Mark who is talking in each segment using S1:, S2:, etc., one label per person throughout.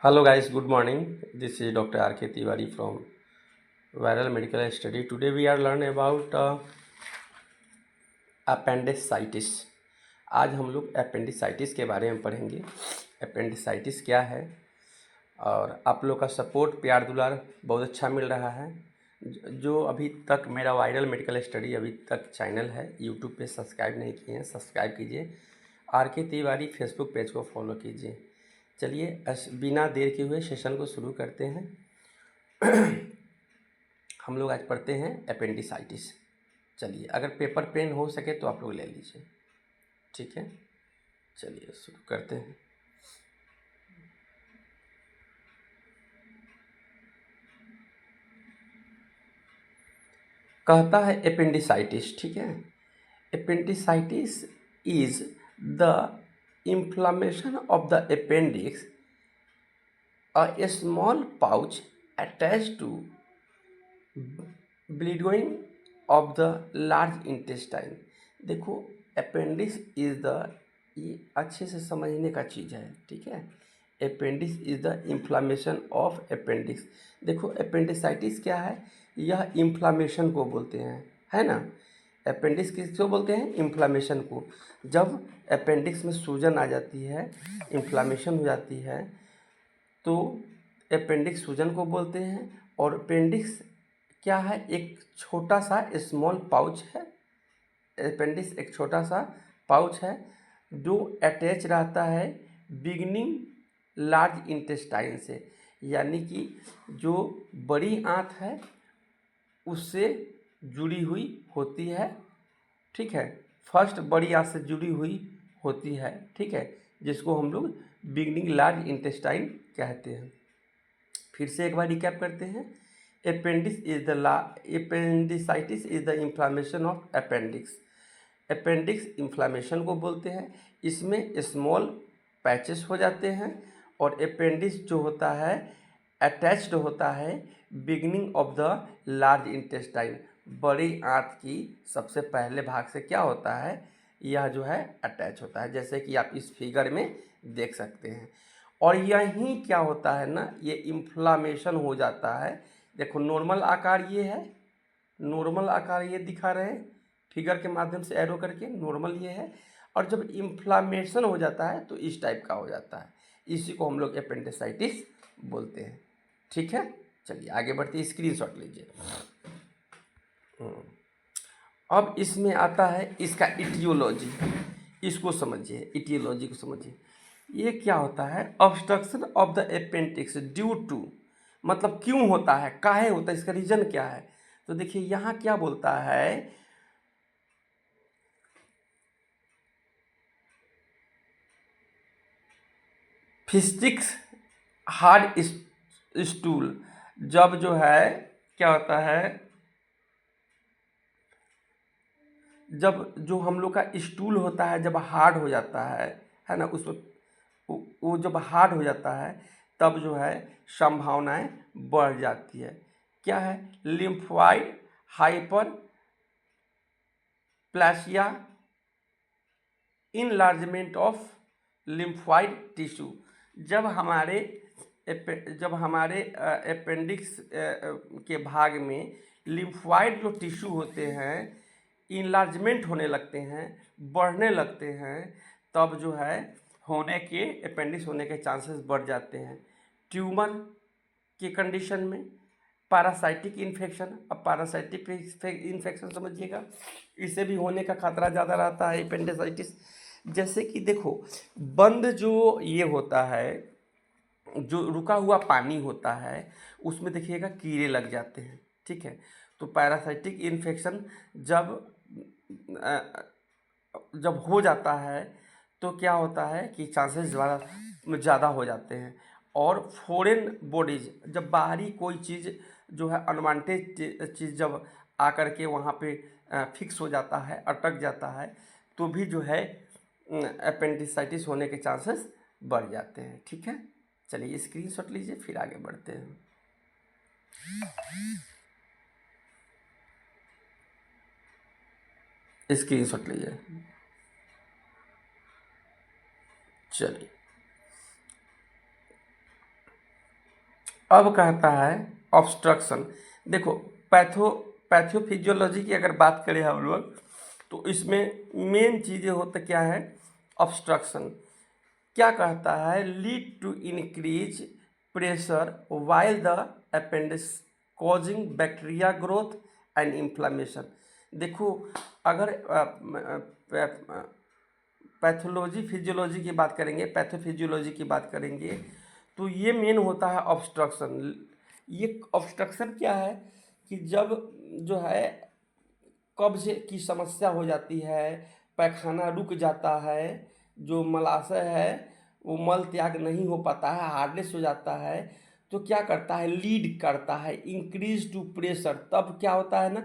S1: Hello guys, good morning. This is Dr. R.K. Tiwari from Viral Medical Study. Today we are learn about appendicitis. आज हम लोग appendicitis के बारे में पढ़ेंगे। appendicitis क्या है और आप लोग का सपोर्ट प्यार दुलार बहुत अच्छा मिल रहा है। जो अभी तक मेरा वायरल मेडिकल स्टडी अभी तक चैनल है यूट्यूब पे सब्सक्राइब नहीं किए हैं, सब्सक्राइब कीजिए। R.K. तिवारी फेसबुक पेज को फॉलो कीजिए। चलिए बिना देर के हुए सेशन को शुरू करते हैं। हम लोग आज पढ़ते हैं अपेंडिसाइटिस। चलिए अगर पेपर पेन हो सके तो आप लोग ले लीजिए, ठीक है। चलिए शुरू करते हैं। कहता है अपेंडिसाइटिस, ठीक है। Appendicitis is the inflammation of the appendix, a small pouch attached to bleeding of the large intestine। देखो अपेंडिक्स इज द, ये अच्छे से समझने का चीज़ है, ठीक है। Appendix is the inflammation of appendix. देखो अपेंडिसाइटिस क्या है, यह इन्फ्लामेशन को बोलते हैं, है ना। अपेंडिक्स किसको बोलते हैं, इन्फ्लामेशन को। जब अपेंडिक्स में सूजन आ जाती है, इन्फ्लामेशन हो जाती है, तो अपेंडिक्स सूजन को बोलते हैं। और अपेंडिक्स क्या है, एक छोटा सा स्मॉल पाउच है। अपेंडिक्स एक छोटा सा पाउच है जो अटैच रहता है बिगनिंग लार्ज इंटेस्टाइन से, यानी कि जो बड़ी आंत है उससे जुड़ी हुई होती है, ठीक है। फर्स्ट बड़ी आंत से जुड़ी हुई होती है, ठीक है, जिसको हम लोग बिगनिंग लार्ज इंटेस्टाइन कहते हैं। फिर से एक बार रिकैप करते हैं। Appendicitis is the inflammation of appendix. Appendix inflammation को बोलते हैं। इसमें स्मॉल पैचेस हो जाते हैं और अपेंडिक्स जो होता है अटैच्ड होता है beginning of the large intestine, बड़ी आंत की सबसे पहले भाग से क्या होता है, यह जो है अटैच होता है, जैसे कि आप इस फिगर में देख सकते हैं। और यहीं क्या होता है ना, ये इन्फ्लामेशन हो जाता है। देखो नॉर्मल आकार ये है, नॉर्मल आकार ये दिखा रहे हैं फिगर के माध्यम से एरो करके, नॉर्मल ये है। और जब इन्फ्लामेशन हो जाता है तो इस टाइप का हो जाता है, इसी को हम लोग अपेंडिसाइटिस बोलते हैं, ठीक है। चलिए आगे बढ़ते, स्क्रीनशॉट लीजिए। अब इसमें आता है इसका इटियोलॉजी, इसको समझिए, इटियोलॉजी को समझिए। ये क्या होता है, obstruction of the appendix due to, मतलब क्यों होता है, काहे होता है, इसका रीजन क्या है। तो देखिए यहाँ क्या बोलता है, फिस्टिक्स हार्ड स्टूल, जब जो है क्या होता है, जब जो हम लोग का स्टूल होता है जब हार्ड हो जाता है ना, उसमें वो जब हार्ड हो जाता है तब जो है संभावनाएं बढ़ जाती है। क्या है, lymphoid hyperplasia, enlargement of lymphoid tissue. जब हमारे अपेंडिक्स के भाग में लिम्फोइड जो टिश्यू होते हैं इनलार्जमेंट होने लगते हैं, बढ़ने लगते हैं, तब जो है होने के अपेंडिक्स होने के चांसेस बढ़ जाते हैं। ट्यूमर के कंडीशन में, पैरासाइटिक इन्फेक्शन, अब पैरासाइटिक इन्फेक्शन समझिएगा, इसे भी होने का खतरा ज़्यादा रहता है अपेंडिसाइटिस। जैसे कि देखो बंद जो ये होता है, जो रुका हुआ पानी होता है उसमें देखिएगा कीड़े लग जाते हैं, ठीक है। तो पैरासाइटिक इन्फेक्शन जब हो जाता है तो क्या होता है कि चांसेस ज़्यादा हो जाते हैं। और फॉरेन बॉडीज, जब बाहरी कोई चीज़ जो है अनवांटेड चीज़ जब आकर के वहाँ पे फिक्स हो जाता है, अटक जाता है, तो भी जो है अपेंडिसाइटिस होने के चांसेस बढ़ जाते हैं, ठीक है। चलिए स्क्रीनशॉट लीजिए फिर आगे बढ़ते हैं। स्क्रीनशॉट लीजिए। चलिए अब कहता है ऑब्स्ट्रक्शन। देखो पैथोफिजियोलॉजी की अगर बात करें हम लोग तो इसमें मेन चीज़ें होता क्या है, ऑब्स्ट्रक्शन क्या कहता है, lead to increase pressure while the appendix causing bacteria growth and inflammation. देखो अगर पैथोलॉजी फिजियोलॉजी की बात करेंगे, पैथोफिजियोलॉजी की बात करेंगे तो ये मेन होता है ऑब्स्ट्रक्शन। ये ऑब्स्ट्रक्शन क्या है कि जब जो है कब्ज की समस्या हो जाती है, पैखाना रुक जाता है, जो मलाशय है वो मल त्याग नहीं हो पाता है, हार्डनेस हो जाता है, तो क्या करता है, लीड करता है इंक्रीज टू प्रेशर। तब क्या होता है ना,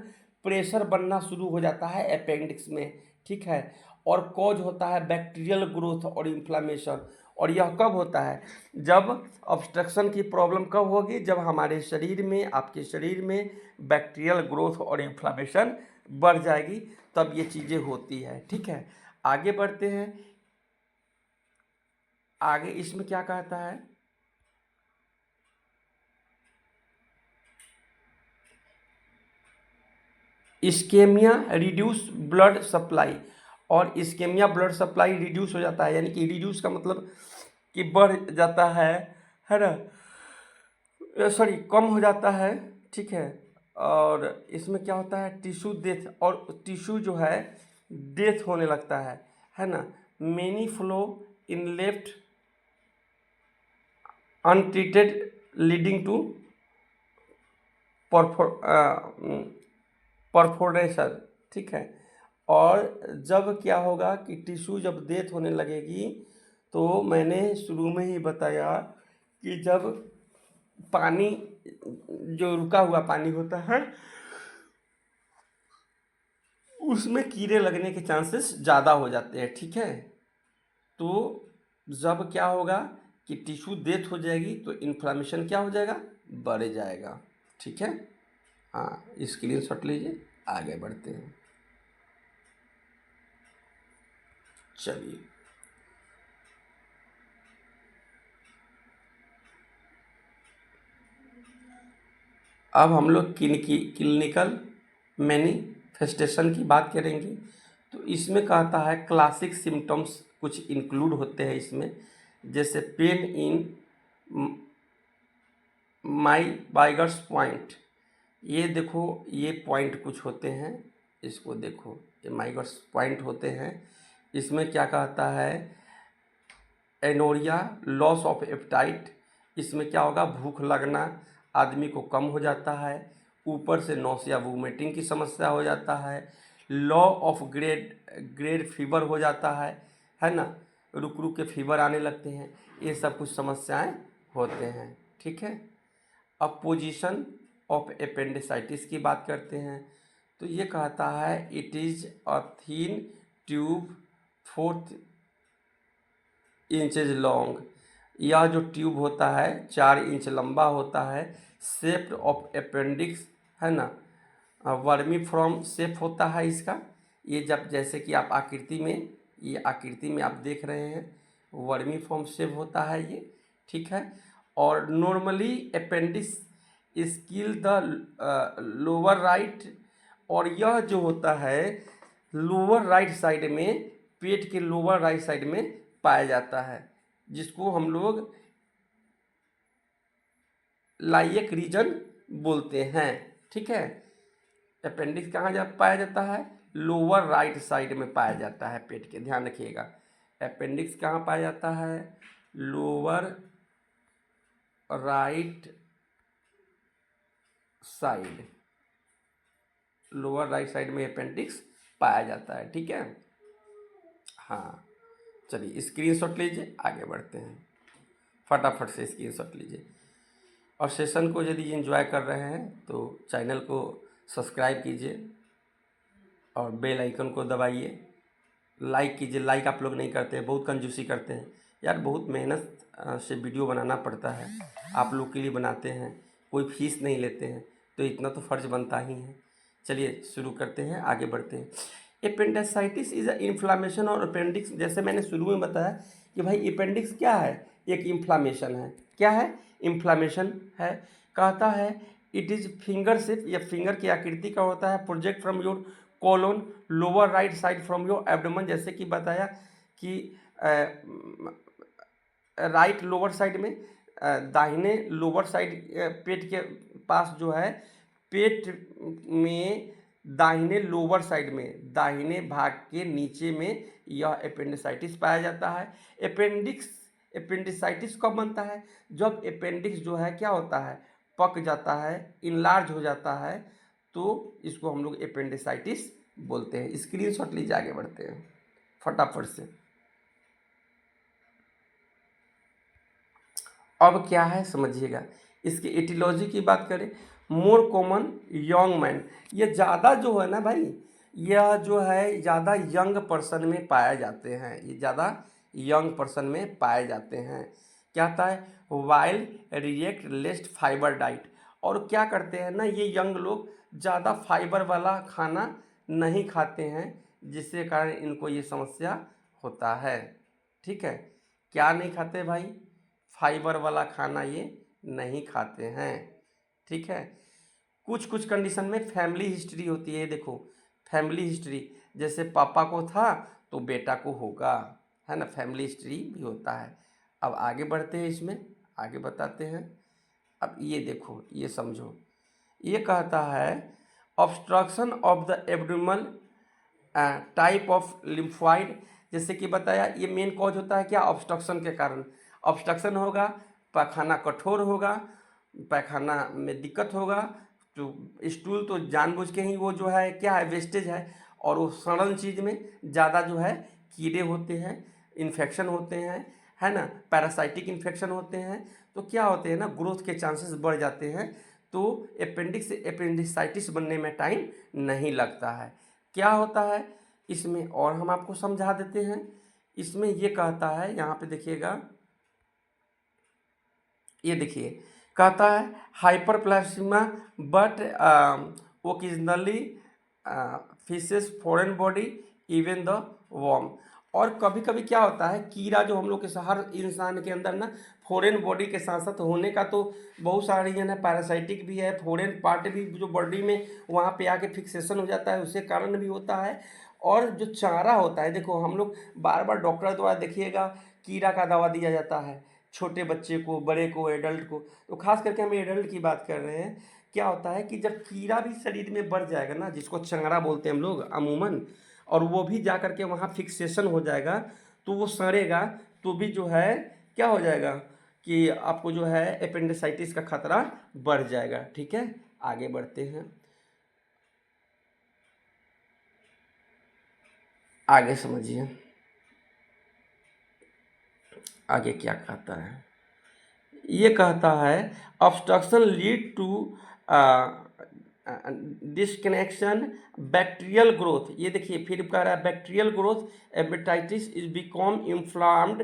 S1: प्रेशर बनना शुरू हो जाता है अपेंडिक्स में, ठीक है। और कॉज होता है बैक्टीरियल ग्रोथ और इन्फ्लामेशन। और यह कब होता है, जब ऑब्स्ट्रक्शन की प्रॉब्लम कब होगी, जब हमारे शरीर में, आपके शरीर में बैक्टीरियल ग्रोथ और इन्फ्लामेशन बढ़ जाएगी, तब ये चीज़ें होती है, ठीक है। आगे बढ़ते हैं। आगे इसमें क्या कहता है, इस्केमिया रिड्यूस ब्लड सप्लाई। और इस्केमिया ब्लड सप्लाई रिड्यूस हो जाता है, यानी कि रिड्यूस का मतलब कि बढ़ जाता है ना, सॉरी कम हो जाता है, ठीक है। और इसमें क्या होता है, टिश्यू डेथ, और टिश्यू जो है डेथ होने लगता है ना। Many flow in left untreated leading to perforation, ठीक है। और जब क्या होगा कि टिश्यू जब डेथ होने लगेगी, तो मैंने शुरू में ही बताया कि जब पानी, जो रुका हुआ पानी होता है, उसमें कीड़े लगने के चांसेस ज़्यादा हो जाते हैं, ठीक है। तो जब क्या होगा कि टिश्यू डेथ हो जाएगी तो इन्फ्लामेशन क्या हो जाएगा, बढ़ जाएगा, ठीक है। हाँ, स्क्रीनशॉट लीजिए, आगे बढ़ते हैं। चलिए, अब हम लोग क्लिनिकल मैनिफेस्टेशन की बात करेंगे। तो इसमें कहता है क्लासिक सिम्टम्स कुछ इंक्लूड होते हैं इसमें, जैसे पेन इन माई बाइगर्स पॉइंट। ये देखो, ये पॉइंट कुछ होते हैं, इसको देखो, ये माइगर्स पॉइंट होते हैं। इसमें क्या कहता है, एनोरिया, लॉस ऑफ एपेटाइट। इसमें क्या होगा, भूख लगना आदमी को कम हो जाता है, ऊपर से नौसिया वोमिटिंग की समस्या हो जाता है, लॉ ऑफ ग्रेड फीवर हो जाता है ना, रुक रुक के फीवर आने लगते हैं। ये सब कुछ समस्याएं होते हैं, ठीक है। अब पोजीशन ऑफ एपेंडिसाइटिस की बात करते हैं। तो ये कहता है it is a thin tube 4 inches long. यह जो ट्यूब होता है 4 इंच लंबा होता है, शेप्ड ऑफ अपेंडिक्स, है ना, वर्मी फ्रॉम शेप होता है इसका। ये जब जैसे कि आप आकृति में, ये आकृति में आप देख रहे हैं, वर्मी फ्रॉम शेप होता है ये, ठीक है। और normally appendix skill the lower right. और यह जो होता है लोअर राइट साइड में, पेट के लोअर राइट साइड में पाया जाता है, जिसको हम लोग लाइक रीजन बोलते हैं, ठीक है। अपेंडिक्स कहाँ पाया जाता है, लोअर राइट साइड में पाया जाता है पेट के, ध्यान रखिएगा। अपेंडिक्स कहाँ पाया जाता है, lower right side, lower right side में अपेंडिक्स पाया जाता है, ठीक है। हाँ, चलिए स्क्रीनशॉट लीजिए, आगे बढ़ते हैं, फटाफट से स्क्रीनशॉट लीजिए। और सेशन को यदि एंजॉय कर रहे हैं तो चैनल को सब्सक्राइब कीजिए और बेल आइकन को दबाइए, लाइक कीजिए। लाइक आप लोग नहीं करते हैं, बहुत कंजूसी करते हैं यार, बहुत मेहनत से वीडियो बनाना पड़ता है, आप लोग के लिए बनाते हैं, कोई फीस नहीं लेते हैं, तो इतना तो फ़र्ज बनता ही है। चलिए शुरू करते हैं, आगे बढ़ते हैं। एपेंडिसाइटिस इज अ इन्फ्लामेशन और अपेंडिक्स, जैसे मैंने शुरू में बताया कि भाई अपेंडिक्स क्या है, एक इन्फ्लामेशन है। क्या है? इन्फ्लामेशन है। कहता है इट इज फिंगर शेप, या फिंगर की आकृति का होता है, project from your colon lower right side from your abdomen, जैसे कि बताया कि राइट लोअर साइड में, दाहिने लोअर साइड पेट के पास जो है, पेट में दाहिने लोअर साइड में, दाहिने भाग के नीचे में यह अपेंडिसाइटिस पाया जाता है। अपेंडिसाइटिस कब बनता है? जब अपेंडिक्स जो है क्या होता है, पक जाता है, इनलार्ज हो जाता है, तो इसको हम लोग अपेंडिसाइटिस बोलते हैं। स्क्रीनशॉट लीजिए, आगे बढ़ते हैं फटाफट से। अब क्या है समझिएगा, इसकी एटिलॉजी की बात करें, मोर कॉमन यंग मैन, ये ज़्यादा जो है ना भाई, यह जो है ज़्यादा यंग पर्सन में पाए जाते हैं, ये ज़्यादा यंग पर्सन में पाए जाते हैं। क्या होता है? वाइल रिएक्ट लेस्ट फाइबर डाइट, और क्या करते हैं ना, ये यंग लोग ज़्यादा फाइबर वाला खाना नहीं खाते हैं, जिसके कारण इनको ये समस्या होता है। ठीक है, क्या नहीं खाते भाई? फाइबर वाला खाना ये नहीं खाते हैं। ठीक है, कुछ कुछ कंडीशन में फैमिली हिस्ट्री होती है। देखो, फैमिली हिस्ट्री, जैसे पापा को था तो बेटा को होगा, है ना, फैमिली हिस्ट्री भी होता है। अब आगे बढ़ते हैं, इसमें आगे बताते हैं। अब ये देखो, ये समझो, ये कहता है obstruction of the abdominal type of lymphoid, जैसे कि बताया ये मेन कॉज होता है क्या? ऑब्स्ट्रक्शन के कारण। ऑब्स्ट्रक्शन होगा, पैखाना कठोर होगा, पैखाना में दिक्कत होगा, तो स्टूल तो जानबूझ के ही वो जो है क्या है, वेस्टेज है, और वो सड़न चीज़ में ज़्यादा जो है कीड़े होते हैं, इन्फेक्शन होते हैं, है ना, पैरासाइटिक इन्फेक्शन होते हैं, तो क्या होते हैं ना, ग्रोथ के चांसेस बढ़ जाते हैं, तो अपेंडिक्स से अपेंडिसाइटिस बनने में टाइम नहीं लगता है। क्या होता है इसमें, और हम आपको समझा देते हैं। इसमें ये कहता है, यहाँ पे देखिएगा, ये देखिए, कहता है हाइपरप्लास्टिमा but occasionally fishes foreign body even the worm, और कभी कभी क्या होता है, कीड़ा जो हम लोग के हर इंसान के अंदर ना फॉरेन बॉडी के साथ साथ होने का तो बहुत सारे रीजन है, पैरासाइटिक भी है, फॉरेन पार्ट भी जो बॉडी में वहाँ पे आके फिक्सेशन हो जाता है, उसके कारण भी होता है। और जो चारा होता है, देखो हम लोग बार बार डॉक्टर द्वारा देखिएगा कीड़ा का दवा दिया जाता है, छोटे बच्चे को, बड़े को, एडल्ट को, तो खास करके हम एडल्ट की बात कर रहे हैं। क्या होता है कि जब कीड़ा भी शरीर में बढ़ जाएगा ना, जिसको चंगड़ा बोलते हैं हम लोग अमूमन, और वो भी जा करके वहाँ फिक्सेशन हो जाएगा, तो वो सड़ेगा, तो भी जो है क्या हो जाएगा कि आपको जो है अपेंडिसाइटिस का खतरा बढ़ जाएगा। ठीक है, आगे बढ़ते हैं, आगे समझिए आगे क्या कहता है। ये कहता है obstruction lead to disconnection bacterial growth, ये देखिए फिर कह रहा है bacterial growth, hepatitis is become inflamed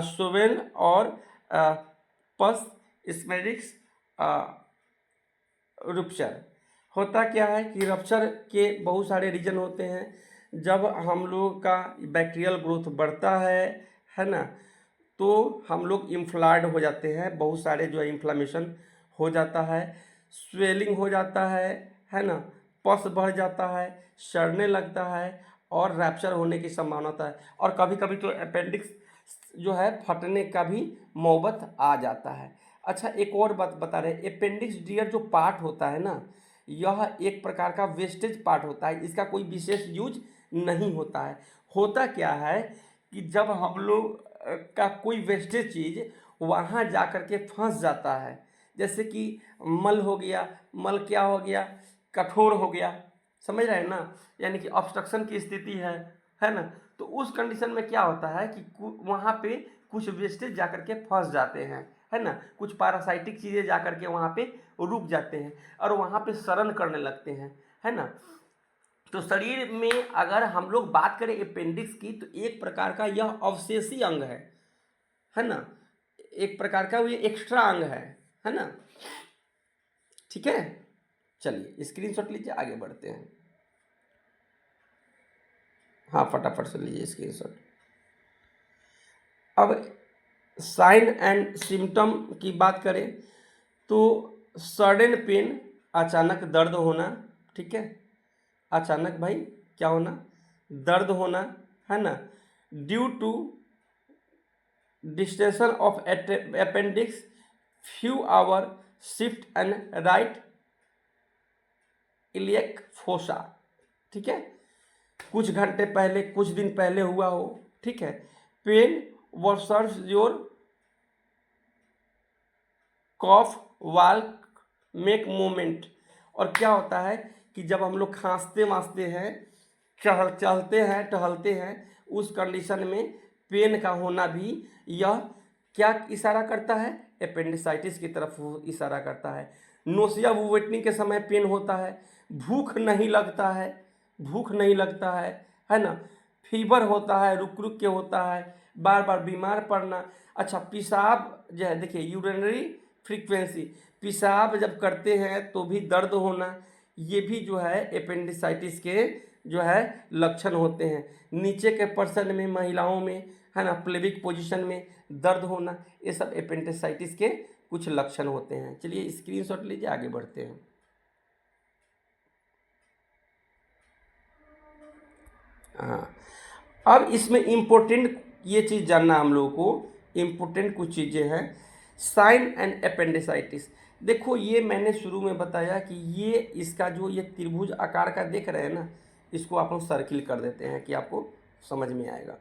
S1: swollen और पस स्मेरिक्स रप्चर। होता क्या है कि रप्चर के बहुत सारे रीजन होते हैं। जब हम लोग का बैक्टीरियल ग्रोथ बढ़ता है ना, तो हम लोग इन्फ्लाड हो जाते हैं, बहुत सारे जो है इन्फ्लामेशन हो जाता है, स्वेलिंग हो जाता है ना, पस बढ़ जाता है, सड़ने लगता है, और रैप्चर होने की संभावना होता है, और कभी कभी तो अपेंडिक्स जो है फटने का भी नौबत आ जाता है। अच्छा, एक और बात बता रहे, अपेंडिक्स डियर जो पार्ट होता है ना, यह एक प्रकार का वेस्टेज पार्ट होता है, इसका कोई विशेष यूज नहीं होता है। होता क्या है कि जब हम लोग का कोई वेस्टेज चीज़ वहाँ जा कर के फंस जाता है, जैसे कि मल हो गया, मल क्या हो गया, कठोर हो गया, समझ रहे हैं ना, यानी कि ऑब्स्ट्रक्शन की स्थिति है ना, तो उस कंडीशन में क्या होता है कि वहाँ पे कुछ वेस्टेज जा कर के फंस जाते हैं, है ना, कुछ पैरासाइटिक चीज़ें जा कर के वहाँ पे रुक जाते हैं, और वहाँ पे सड़न करने लगते हैं, है ना। तो शरीर में अगर हम लोग बात करें अपेंडिक्स की, तो एक प्रकार का यह अवशेषी अंग है ना, एक प्रकार का ये एक्स्ट्रा अंग है ना। ठीक है, चलिए स्क्रीनशॉट लीजिए, आगे बढ़ते हैं। हाँ, फटाफट से लीजिए स्क्रीनशॉट। अब साइन एंड सिम्टम की बात करें तो सडन पेन, अचानक दर्द होना, ठीक है, अचानक भाई क्या होना, दर्द होना, है ना, due to distension of appendix few hour shift and right iliac fossa, ठीक है, कुछ घंटे पहले, कुछ दिन पहले हुआ हो, ठीक है, पेन वर्सर्स योर कॉफ वाल मेक मूवमेंट, और क्या होता है कि जब हम लोग खांसते वांसते हैं, चलते हैं, टहलते हैं, उस कंडीशन में पेन का होना भी यह क्या इशारा करता है, अपेंडिसाइटिस की तरफ वो इशारा करता है। नोसिया वोमिटिंग के समय पेन होता है, भूख नहीं लगता है, भूख नहीं लगता है ना, फीवर होता है, रुक रुक के होता है, बार बार बीमार पड़ना। अच्छा, पेशाब जो है, देखिए यूरिनरी फ्रीक्वेंसी, पेशाब जब करते हैं तो भी दर्द होना, ये भी जो है अपेंडिसाइटिस के जो है लक्षण होते हैं। नीचे के पर्सन में, महिलाओं में, है ना, प्लेबिक पोजीशन में दर्द होना, ये सब अपेंडिसाइटिस के कुछ लक्षण होते हैं। चलिए स्क्रीनशॉट लीजिए, आगे बढ़ते हैं। हाँ, अब इसमें इम्पोर्टेंट ये चीज़ जानना हम लोगों को, इम्पोर्टेंट कुछ चीज़ें हैं। साइन एंड अपेंडिसाइटिस, देखो ये मैंने शुरू में बताया कि ये इसका जो ये त्रिभुज आकार का देख रहे हैं ना, इसको आप लोग सर्किल कर देते हैं कि आपको समझ में आएगा।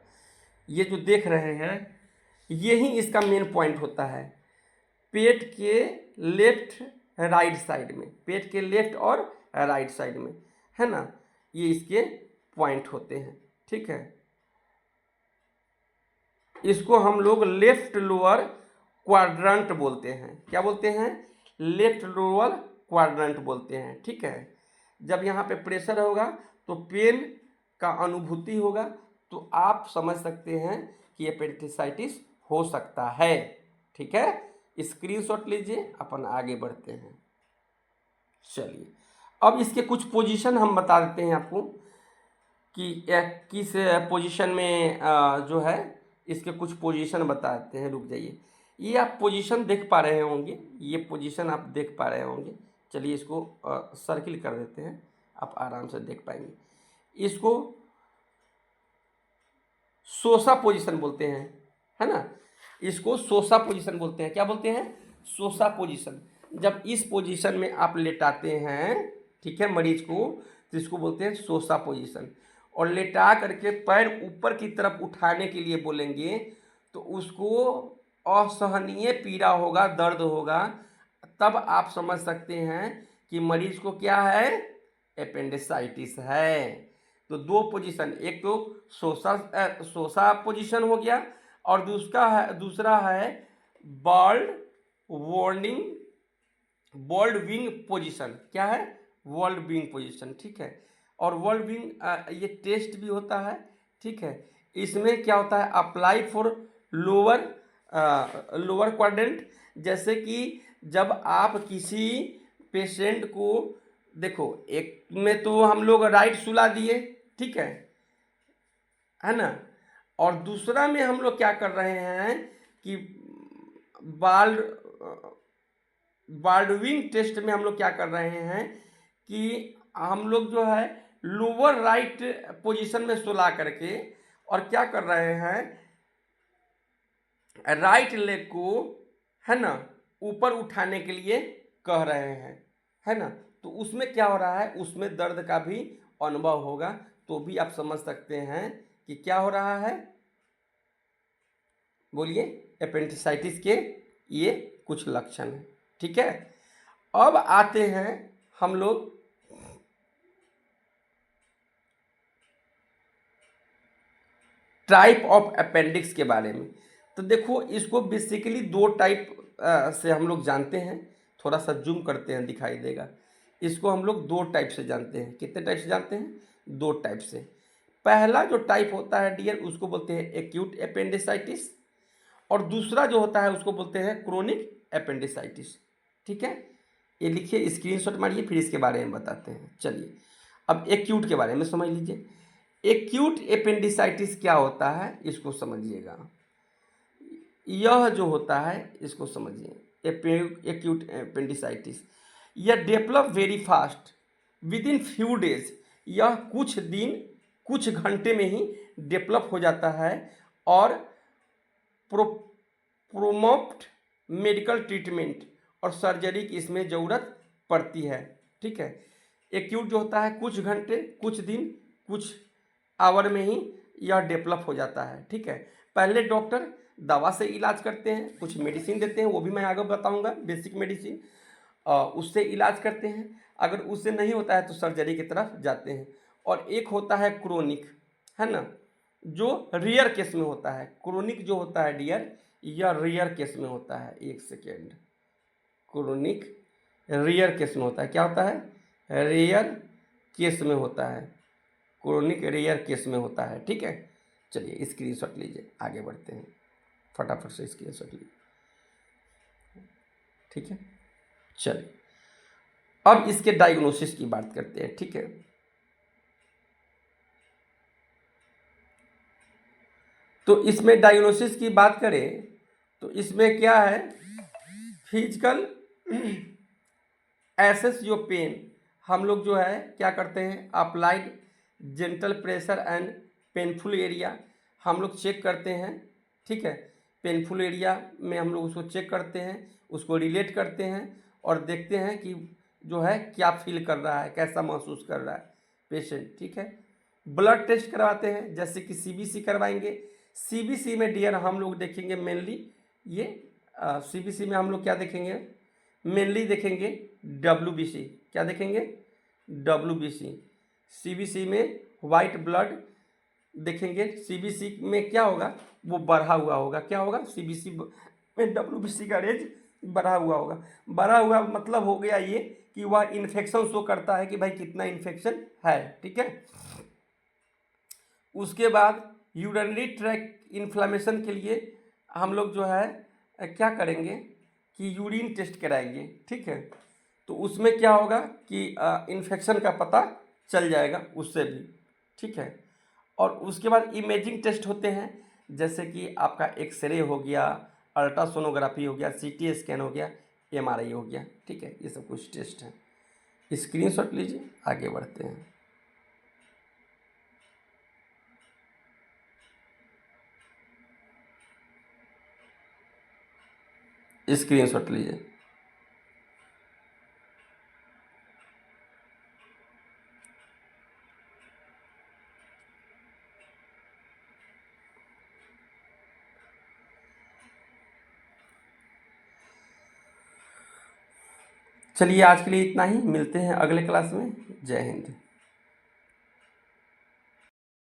S1: ये जो देख रहे हैं ये ही इसका मेन पॉइंट होता है, पेट के लेफ्ट राइट साइड में, पेट के लेफ्ट और राइट साइड में, है ना, ये इसके पॉइंट होते हैं, ठीक है। इसको हम लोग लेफ्ट लोअर क्वाड्रंट बोलते हैं। क्या बोलते हैं? लेफ्ट लोअर क्वाड्रंट बोलते हैं, ठीक है। जब यहाँ पे प्रेशर होगा तो पेन का अनुभूति होगा, तो आप समझ सकते हैं कि अपेंडिसाइटिस हो सकता है, ठीक है। स्क्रीनशॉट लीजिए, अपन आगे बढ़ते हैं। चलिए, अब इसके कुछ पोजीशन हम बता देते हैं आपको कि किस पोजीशन में जो है, इसके कुछ पोजीशन बता देते हैं। रुक जाइए, ये आप पोजीशन देख पा रहे होंगे, ये पोजीशन आप देख पा रहे होंगे। चलिए इसको सर्किल कर देते हैं, आप आराम से देख पाएंगे। इसको सोसा पोजीशन बोलते हैं, है ना, इसको सोसा पोजीशन बोलते हैं। क्या बोलते हैं? सोसा पोजीशन। जब इस पोजीशन में आप लेटाते हैं, ठीक है, मरीज को, तो इसको बोलते हैं सोसा पोजीशन। और लेटा करके पैर ऊपर की तरफ उठाने के लिए बोलेंगे तो उसको असहनीय पीड़ा होगा, दर्द होगा, तब आप समझ सकते हैं कि मरीज को क्या है, अपेंडिसाइटिस है। तो दो पोजीशन, एक तो सोसा पोजीशन हो गया, और दूसरा है bird warning world wing position. क्या है? वर्ल्ड विंग पोजीशन, ठीक है। और वर्ल्ड विंग ये टेस्ट भी होता है, ठीक है। इसमें क्या होता है, अप्लाई फॉर लोअर क्वाड्रेंट। जैसे कि जब आप किसी पेशेंट को, देखो एक में तो हम लोग राइट सुला दिए, ठीक है ना, और दूसरा में हम लोग क्या कर रहे हैं कि बाल्डविंग टेस्ट में हम लोग क्या कर रहे हैं कि हम लोग जो है लोअर राइट पोजीशन में सुला करके, और क्या कर रहे हैं, राइट लेग को, है ना, ऊपर उठाने के लिए कह रहे हैं, है ना। तो उसमें क्या हो रहा है, उसमें दर्द का भी अनुभव होगा, तो भी आप समझ सकते हैं कि क्या हो रहा है। बोलिए, अपेंडिसाइटिस के ये कुछ लक्षण हैं, ठीक है। अब आते हैं हम लोग टाइप ऑफ अपेंडिक्स के बारे में। तो देखो, इसको बेसिकली दो टाइप से हम लोग जानते हैं। थोड़ा सा जूम करते हैं, दिखाई देगा। इसको हम लोग दो टाइप से जानते हैं। कितने टाइप से जानते हैं? दो टाइप से। पहला जो टाइप होता है डियर, उसको बोलते हैं एक्यूट अपेंडिसाइटिस, और दूसरा जो होता है उसको बोलते हैं क्रोनिक अपेंडिसाइटिस, ठीक है। ये लिखिए, स्क्रीनशॉट मारिए, फिर इसके बारे में बताते हैं। चलिए, अब एक्यूट के बारे में समझ लीजिए। एक्यूट अपेंडिसाइटिस क्या होता है, इसको समझिएगा। यह जो होता है इसको समझिए, एक्यूट अपेंडिसाइटिस, यह develop very fast with in few days, यह कुछ दिन कुछ घंटे में ही डेवलप हो जाता है और प्रोमोप्ट मेडिकल ट्रीटमेंट और सर्जरी की इसमें ज़रूरत पड़ती है। ठीक है, एक्यूट जो होता है कुछ घंटे कुछ दिन कुछ आवर में ही यह डेवलप हो जाता है। ठीक है, पहले डॉक्टर दवा से इलाज करते हैं, कुछ मेडिसिन देते हैं, वो भी मैं आगे बताऊंगा, बेसिक मेडिसिन, उससे इलाज करते हैं। अगर उससे नहीं होता है तो सर्जरी की तरफ जाते हैं। और एक होता है क्रोनिक, है ना, जो रियर केस में होता है। क्रोनिक जो होता है डियर, यह रियर केस में होता है। एक सेकेंड, क्रोनिक रियर केस में होता है। क्या होता है? रियर केस में होता है, क्रोनिक रेयर केस में होता है। ठीक है, चलिए स्क्रीनशॉट लीजिए, आगे बढ़ते हैं, फटाफट से स्क्रीनशॉट लीजिए। ठीक है, चलिए अब इसके डायग्नोसिस की बात करते हैं। ठीक है, तो इसमें डायग्नोसिस की बात करें तो इसमें क्या है, फिजिकल एसेस जो पेन, हम लोग जो है क्या करते हैं, applied gentle pressure and painful area हम लोग चेक करते हैं। ठीक है, पेनफुल एरिया में हम लोग उसको चेक करते हैं, उसको रिलेट करते हैं और देखते हैं कि जो है क्या फील कर रहा है, कैसा महसूस कर रहा है पेशेंट। ठीक है, ब्लड टेस्ट करवाते हैं, जैसे कि सीबीसी करवाएंगे। सीबीसी में डियर हम लोग देखेंगे मेनली ये, सीबीसी में हम लोग क्या देखेंगे, मेनली देखेंगे डब्ल्यूबीसी। क्या देखेंगे? डब्ल्यूबीसी। सीबीसी में वाइट ब्लड देखेंगे। सीबीसी में क्या होगा, वो बढ़ा हुआ होगा। क्या होगा? सीबीसी में डब्ल्यूबीसी का रेंज बढ़ा हुआ होगा। बढ़ा हुआ मतलब हो गया ये कि वह इन्फेक्शन शो करता है कि भाई कितना इन्फेक्शन है। ठीक है, उसके बाद यूरिनरी ट्रैक्ट इन्फ्लामेशन के लिए हम लोग जो है क्या करेंगे कि यूरिन टेस्ट कराएंगे। ठीक है, तो उसमें क्या होगा कि इन्फेक्शन का पता चल जाएगा उससे भी। ठीक है, और उसके बाद इमेजिंग टेस्ट होते हैं, जैसे कि आपका एक्सरे हो गया, अल्ट्रासोनोग्राफी हो गया, सीटी स्कैन हो गया, एमआरआई हो गया। ठीक है, ये सब कुछ टेस्ट हैं। स्क्रीनशॉट लीजिए, आगे बढ़ते हैं। स्क्रीनशॉट लीजिए। चलिए आज के लिए इतना ही, मिलते हैं अगले क्लास में। जय हिंद।